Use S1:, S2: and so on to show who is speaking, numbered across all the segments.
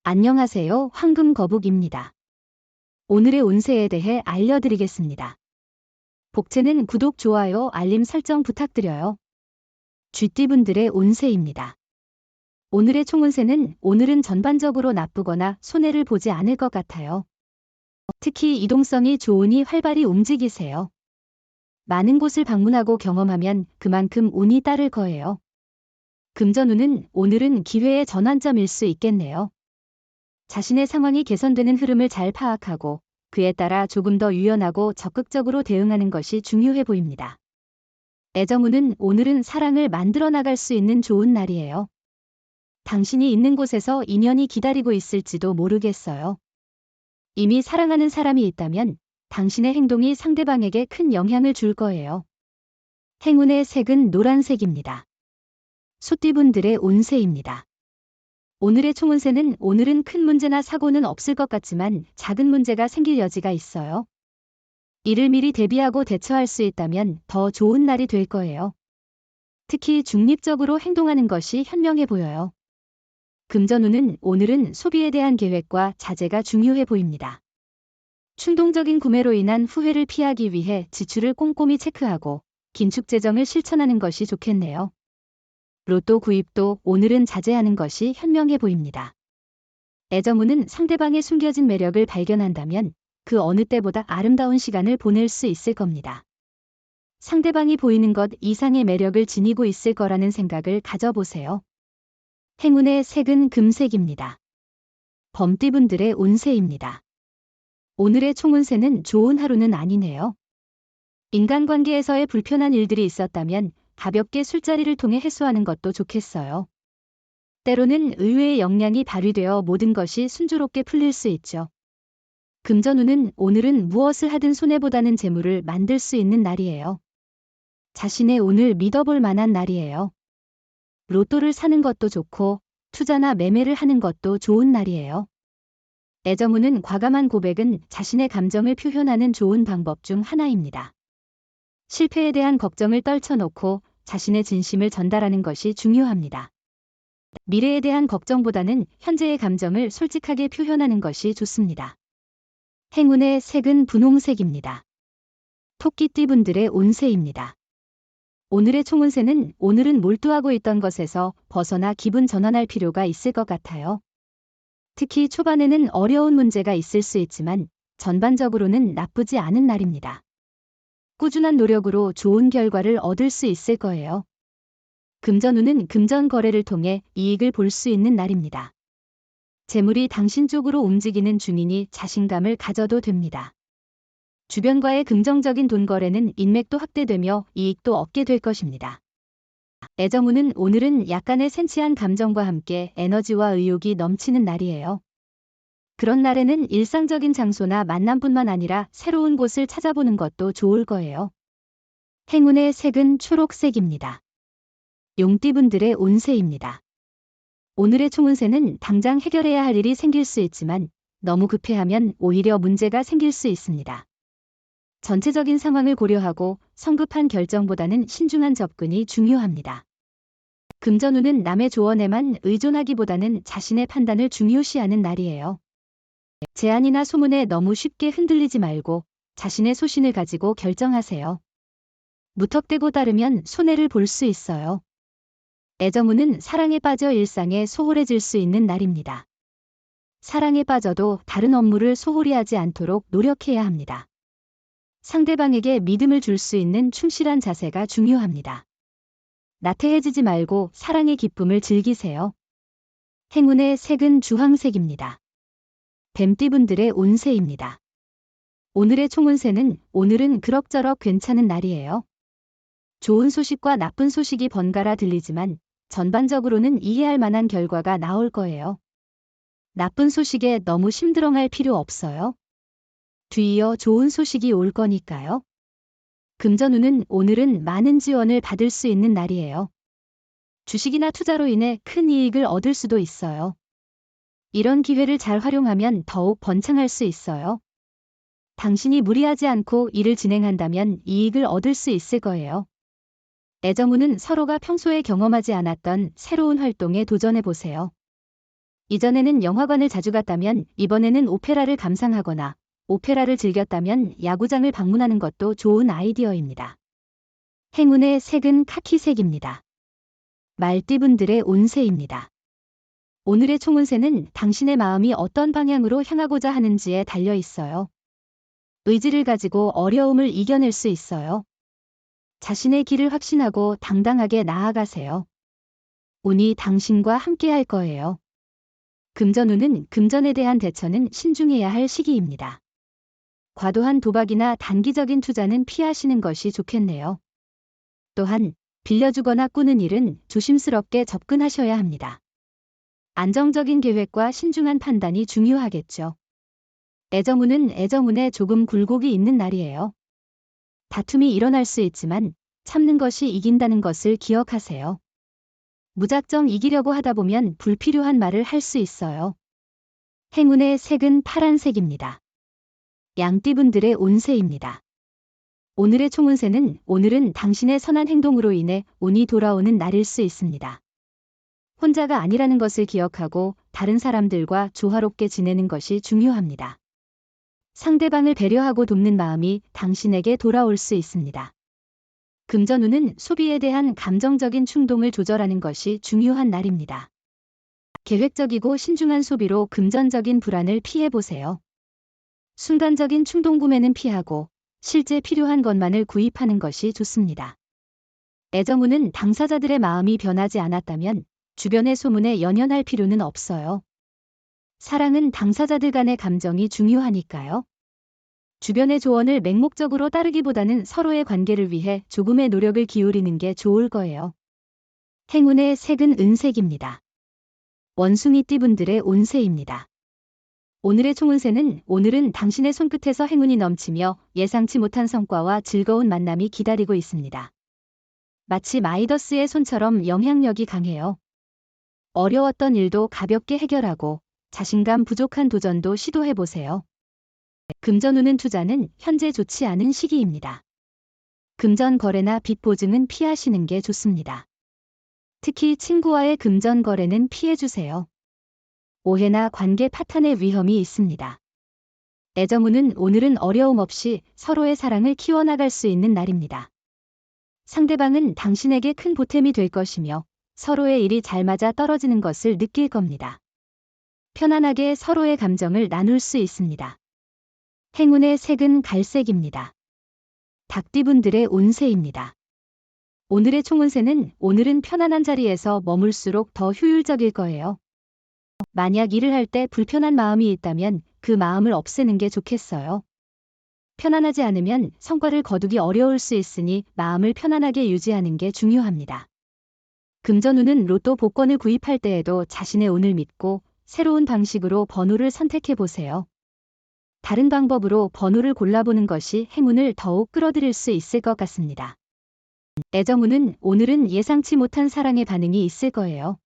S1: 안녕하세요. 황금거북입니다. 오늘의 운세에 대해 알려드리겠습니다. 복채는 구독, 좋아요, 알림 설정 부탁드려요. 쥐띠분들의 운세입니다. 오늘의 총운세는 오늘은 전반적으로 나쁘거나 손해를 보지 않을 것 같아요. 특히 이동성이 좋으니 활발히 움직이세요. 많은 곳을 방문하고 경험하면 그만큼 운이 따를 거예요. 금전운은 오늘은 기회의 전환점일 수 있겠네요. 자신의 상황이 개선되는 흐름을 잘 파악하고 그에 따라 조금 더 유연하고 적극적으로 대응하는 것이 중요해 보입니다. 애정운은 오늘은 사랑을 만들어 나갈 수 있는 좋은 날이에요. 당신이 있는 곳에서 인연이 기다리고 있을지도 모르겠어요. 이미 사랑하는 사람이 있다면 당신의 행동이 상대방에게 큰 영향을 줄 거예요. 행운의 색은 노란색입니다. 소띠분들의 운세입니다. 오늘의 총운세는 오늘은 큰 문제나 사고는 없을 것 같지만 작은 문제가 생길 여지가 있어요. 이를 미리 대비하고 대처할 수 있다면 더 좋은 날이 될 거예요. 특히 중립적으로 행동하는 것이 현명해 보여요. 금전운은 오늘은 소비에 대한 계획과 자제가 중요해 보입니다. 충동적인 구매로 인한 후회를 피하기 위해 지출을 꼼꼼히 체크하고 긴축 재정을 실천하는 것이 좋겠네요. 로또 구입도 오늘은 자제하는 것이 현명해 보입니다. 애정운은 상대방의 숨겨진 매력을 발견한다면 그 어느 때보다 아름다운 시간을 보낼 수 있을 겁니다. 상대방이 보이는 것 이상의 매력을 지니고 있을 거라는 생각을 가져보세요. 행운의 색은 금색입니다. 범띠분들의 운세입니다. 오늘의 총운세는 좋은 하루는 아니네요. 인간관계에서의 불편한 일들이 있었다면 가볍게 술자리를 통해 해소하는 것도 좋겠어요. 때로는 의외의 역량이 발휘되어 모든 것이 순조롭게 풀릴 수 있죠. 금전운은 오늘은 무엇을 하든 손해보다는 재물을 만들 수 있는 날이에요. 자신의 운을 믿어볼 만한 날이에요. 로또를 사는 것도 좋고 투자나 매매를 하는 것도 좋은 날이에요. 애정운은 과감한 고백은 자신의 감정을 표현하는 좋은 방법 중 하나입니다. 실패에 대한 걱정을 떨쳐놓고 자신의 진심을 전달하는 것이 중요합니다. 미래에 대한 걱정보다는 현재의 감정을 솔직하게 표현하는 것이 좋습니다. 행운의 색은 분홍색입니다. 토끼띠분들의 운세입니다. 오늘의 총운세는 오늘은 몰두하고 있던 것에서 벗어나 기분 전환할 필요가 있을 것 같아요. 특히 초반에는 어려운 문제가 있을 수 있지만 전반적으로는 나쁘지 않은 날입니다. 꾸준한 노력으로 좋은 결과를 얻을 수 있을 거예요. 금전운은 금전 거래를 통해 이익을 볼 수 있는 날입니다. 재물이 당신 쪽으로 움직이는 중이니 자신감을 가져도 됩니다. 주변과의 긍정적인 돈 거래는 인맥도 확대되며 이익도 얻게 될 것입니다. 애정운은 오늘은 약간의 센치한 감정과 함께 에너지와 의욕이 넘치는 날이에요. 그런 날에는 일상적인 장소나 만남뿐만 아니라 새로운 곳을 찾아보는 것도 좋을 거예요. 행운의 색은 초록색입니다. 용띠분들의 운세입니다. 오늘의 총운세는 당장 해결해야 할 일이 생길 수 있지만 너무 급해하면 오히려 문제가 생길 수 있습니다. 전체적인 상황을 고려하고 성급한 결정보다는 신중한 접근이 중요합니다. 금전운은 남의 조언에만 의존하기보다는 자신의 판단을 중요시하는 날이에요. 제안이나 소문에 너무 쉽게 흔들리지 말고 자신의 소신을 가지고 결정하세요. 무턱대고 따르면 손해를 볼 수 있어요. 애정운은 사랑에 빠져 일상에 소홀해질 수 있는 날입니다. 사랑에 빠져도 다른 업무를 소홀히 하지 않도록 노력해야 합니다. 상대방에게 믿음을 줄 수 있는 충실한 자세가 중요합니다. 나태해지지 말고 사랑의 기쁨을 즐기세요. 행운의 색은 주황색입니다. 뱀띠분들의 운세입니다. 오늘의 총운세는 오늘은 그럭저럭 괜찮은 날이에요. 좋은 소식과 나쁜 소식이 번갈아 들리지만 전반적으로는 이해할 만한 결과가 나올 거예요. 나쁜 소식에 너무 심드렁할 필요 없어요. 뒤이어 좋은 소식이 올 거니까요. 금전운은 오늘은 많은 지원을 받을 수 있는 날이에요. 주식이나 투자로 인해 큰 이익을 얻을 수도 있어요. 이런 기회를 잘 활용하면 더욱 번창할 수 있어요. 당신이 무리하지 않고 일을 진행한다면 이익을 얻을 수 있을 거예요. 애정운은 서로가 평소에 경험하지 않았던 새로운 활동에 도전해 보세요. 이전에는 영화관을 자주 갔다면 이번에는 오페라를 감상하거나 오페라를 즐겼다면 야구장을 방문하는 것도 좋은 아이디어입니다. 행운의 색은 카키색입니다. 말띠분들의 운세입니다. 오늘의 총운세는 당신의 마음이 어떤 방향으로 향하고자 하는지에 달려 있어요. 의지를 가지고 어려움을 이겨낼 수 있어요. 자신의 길을 확신하고 당당하게 나아가세요. 운이 당신과 함께 할 거예요. 금전운은 금전에 대한 대처는 신중해야 할 시기입니다. 과도한 도박이나 단기적인 투자는 피하시는 것이 좋겠네요. 또한 빌려주거나 꾸는 일은 조심스럽게 접근하셔야 합니다. 안정적인 계획과 신중한 판단이 중요하겠죠. 애정운은 애정운에 조금 굴곡이 있는 날이에요. 다툼이 일어날 수 있지만 참는 것이 이긴다는 것을 기억하세요. 무작정 이기려고 하다 보면 불필요한 말을 할 수 있어요. 행운의 색은 파란색입니다. 양띠분들의 운세입니다. 오늘의 총운세는 오늘은 당신의 선한 행동으로 인해 운이 돌아오는 날일 수 있습니다. 혼자가 아니라는 것을 기억하고 다른 사람들과 조화롭게 지내는 것이 중요합니다. 상대방을 배려하고 돕는 마음이 당신에게 돌아올 수 있습니다. 금전운은 소비에 대한 감정적인 충동을 조절하는 것이 중요한 날입니다. 계획적이고 신중한 소비로 금전적인 불안을 피해보세요. 순간적인 충동 구매는 피하고 실제 필요한 것만을 구입하는 것이 좋습니다. 애정운은 당사자들의 마음이 변하지 않았다면 주변의 소문에 연연할 필요는 없어요. 사랑은 당사자들 간의 감정이 중요하니까요. 주변의 조언을 맹목적으로 따르기보다는 서로의 관계를 위해 조금의 노력을 기울이는 게 좋을 거예요. 행운의 색은 은색입니다. 원숭이띠분들의 운세입니다. 오늘의 총운세는 오늘은 당신의 손끝에서 행운이 넘치며 예상치 못한 성과와 즐거운 만남이 기다리고 있습니다. 마치 마이더스의 손처럼 영향력이 강해요. 어려웠던 일도 가볍게 해결하고 자신감 부족한 도전도 시도해보세요. 금전운은 투자는 현재 좋지 않은 시기입니다. 금전 거래나 빚 보증은 피하시는 게 좋습니다. 특히 친구와의 금전 거래는 피해주세요. 오해나 관계 파탄의 위험이 있습니다. 애정운은 오늘은 어려움 없이 서로의 사랑을 키워나갈 수 있는 날입니다. 상대방은 당신에게 큰 보탬이 될 것이며 서로의 일이 잘 맞아 떨어지는 것을 느낄 겁니다. 편안하게 서로의 감정을 나눌 수 있습니다. 행운의 색은 갈색입니다. 닭띠분들의 운세입니다. 오늘의 총운세는 오늘은 편안한 자리에서 머물수록 더 효율적일 거예요. 만약 일을 할 때 불편한 마음이 있다면 그 마음을 없애는 게 좋겠어요. 편안하지 않으면 성과를 거두기 어려울 수 있으니 마음을 편안하게 유지하는 게 중요합니다. 금전운은 로또 복권을 구입할 때에도 자신의 운을 믿고 새로운 방식으로 번호를 선택해 보세요. 다른 방법으로 번호를 골라보는 것이 행운을 더욱 끌어들일 수 있을 것 같습니다. 애정운은 오늘은 예상치 못한 사랑의 반응이 있을 거예요.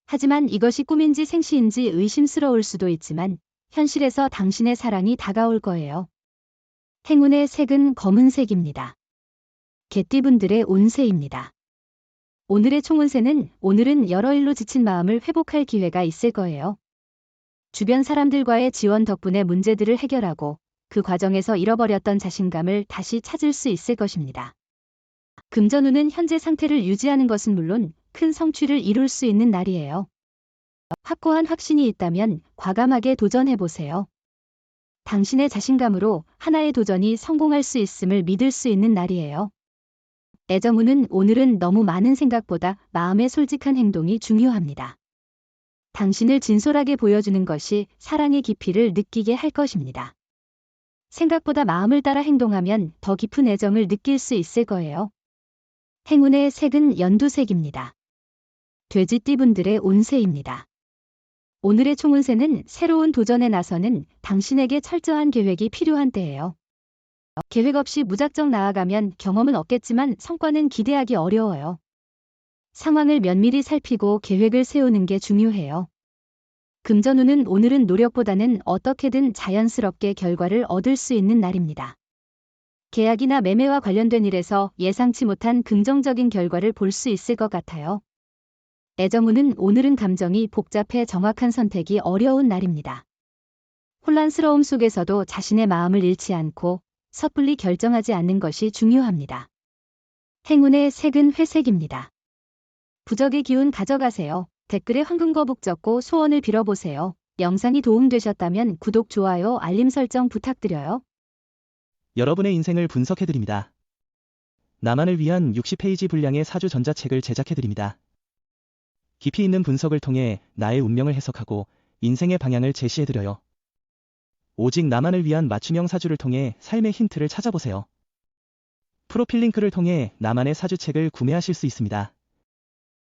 S1: 하지만 이것이 꿈인지 생시인지 의심스러울 수도 있지만 현실에서 당신의 사랑이 다가올 거예요. 행운의 색은 검은색입니다. 개띠분들의 운세입니다. 오늘의 총운세는 오늘은 여러 일로 지친 마음을 회복할 기회가 있을 거예요. 주변 사람들과의 지원 덕분에 문제들을 해결하고 그 과정에서 잃어버렸던 자신감을 다시 찾을 수 있을 것입니다. 금전운은 현재 상태를 유지하는 것은 물론 큰 성취를 이룰 수 있는 날이에요. 확고한 확신이 있다면 과감하게 도전해보세요. 당신의 자신감으로 하나의 도전이 성공할 수 있음을 믿을 수 있는 날이에요. 애정운은 오늘은 너무 많은 생각보다 마음의 솔직한 행동이 중요합니다. 당신을 진솔하게 보여주는 것이 사랑의 깊이를 느끼게 할 것입니다. 생각보다 마음을 따라 행동하면 더 깊은 애정을 느낄 수 있을 거예요. 행운의 색은 연두색입니다. 돼지띠분들의 운세입니다. 오늘의 총운세는 새로운 도전에 나서는 당신에게 철저한 계획이 필요한 때예요. 계획 없이 무작정 나아가면 경험은 얻겠지만 성과는 기대하기 어려워요. 상황을 면밀히 살피고 계획을 세우는 게 중요해요. 금전운은 오늘은 노력보다는 어떻게든 자연스럽게 결과를 얻을 수 있는 날입니다. 계약이나 매매와 관련된 일에서 예상치 못한 긍정적인 결과를 볼 수 있을 것 같아요. 애정우는 오늘은 감정이 복잡해 정확한 선택이 어려운 날입니다. 혼란스러움 속에서도 자신의 마음을 잃지 않고 섣불리 결정하지 않는 것이 중요합니다. 행운의 색은 회색입니다. 부적의 기운 가져가세요. 댓글에 황금거북 적고 소원을 빌어보세요. 영상이 도움되셨다면 구독, 좋아요, 알림 설정 부탁드려요.
S2: 여러분의 인생을 분석해드립니다. 나만을 위한 60페이지 분량의 사주 전자책을 제작해드립니다. 깊이 있는 분석을 통해 나의 운명을 해석하고 인생의 방향을 제시해드려요. 오직 나만을 위한 맞춤형 사주를 통해 삶의 힌트를 찾아보세요. 프로필 링크를 통해 나만의 사주책을 구매하실 수 있습니다.